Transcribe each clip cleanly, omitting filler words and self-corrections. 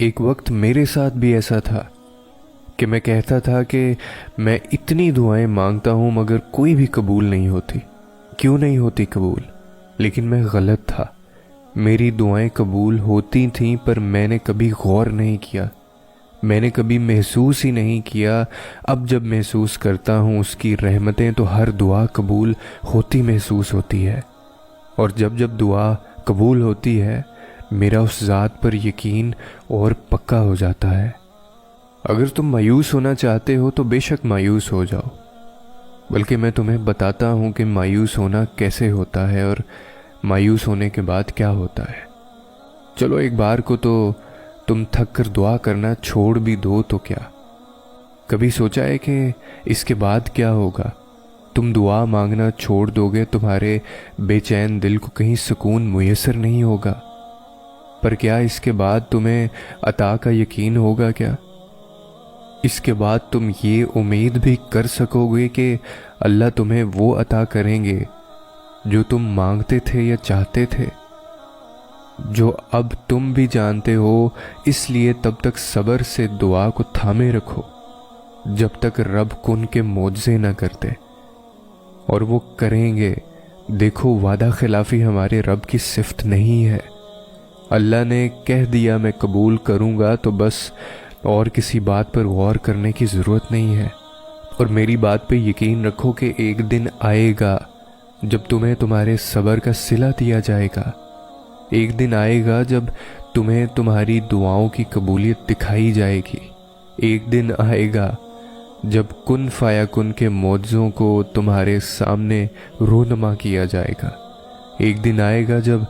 ایک وقت میرے ساتھ بھی ایسا تھا کہ میں کہتا تھا کہ میں اتنی دعائیں مانگتا ہوں مگر کوئی بھی قبول نہیں ہوتی. کیوں نہیں ہوتی قبول؟ لیکن میں غلط تھا. میری دعائیں قبول ہوتی تھیں پر میں نے کبھی غور نہیں کیا. میں نے کبھی محسوس ہی نہیں کیا. اب جب محسوس کرتا ہوں اس کی رحمتیں تو ہر دعا قبول ہوتی محسوس ہوتی ہے. اور جب دعا قبول ہوتی ہے میرا اس ذات پر یقین اور پکا ہو جاتا ہے. اگر تم مایوس ہونا چاہتے ہو تو بے شک مایوس ہو جاؤ، بلکہ میں تمہیں بتاتا ہوں کہ مایوس ہونا کیسے ہوتا ہے اور مایوس ہونے کے بعد کیا ہوتا ہے. چلو ایک بار کو تو تم تھک کر دعا کرنا چھوڑ بھی دو تو کیا؟ کبھی سوچا ہے کہ اس کے بعد کیا ہوگا؟ تم دعا مانگنا چھوڑ دو گے، تمہارے بے چین دل کو کہیں سکون میسر نہیں ہوگا. پر کیا اس کے بعد تمہیں عطا کا یقین ہوگا کیا؟ اس کے بعد تم یہ امید بھی کر سکو گے کہ اللہ تمہیں وہ عطا کریں گے جو تم مانگتے تھے یا چاہتے تھے؟ جو اب تم بھی جانتے ہو، اس لیے تب تک صبر سے دعا کو تھامے رکھو جب تک رب کن کے معجزے نہ کرتے، اور وہ کریں گے. دیکھو وعدہ خلافی ہمارے رب کی صفت نہیں ہے. اللہ نے کہہ دیا میں قبول کروں گا تو بس، اور کسی بات پر غور کرنے کی ضرورت نہیں ہے. اور میری بات پہ یقین رکھو کہ ایک دن آئے گا جب تمہیں تمہارے صبر کا صلہ دیا جائے گا. ایک دن آئے گا جب تمہیں تمہاری دعاؤں کی قبولیت دکھائی جائے گی. ایک دن آئے گا جب کن فایا کن کے معجزوں کو تمہارے سامنے رونما کیا جائے گا. ایک دن آئے گا جب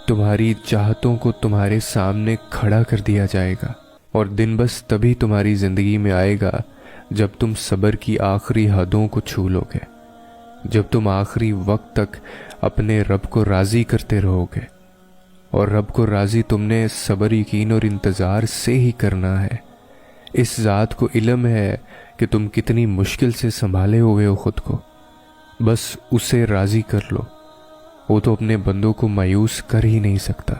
تمہاری چاہتوں کو تمہارے سامنے کھڑا کر دیا جائے گا. اور دن بس تبھی تمہاری زندگی میں آئے گا جب تم صبر کی آخری حدوں کو چھو لو گے، جب تم آخری وقت تک اپنے رب کو راضی کرتے رہو گے. اور رب کو راضی تم نے صبر، یقین اور انتظار سے ہی کرنا ہے. اس ذات کو علم ہے کہ تم کتنی مشکل سے سنبھالے ہوئے ہو خود کو. بس اسے راضی کر لو. وہ تو اپنے بندوں کو مایوس کر ہی نہیں سکتا.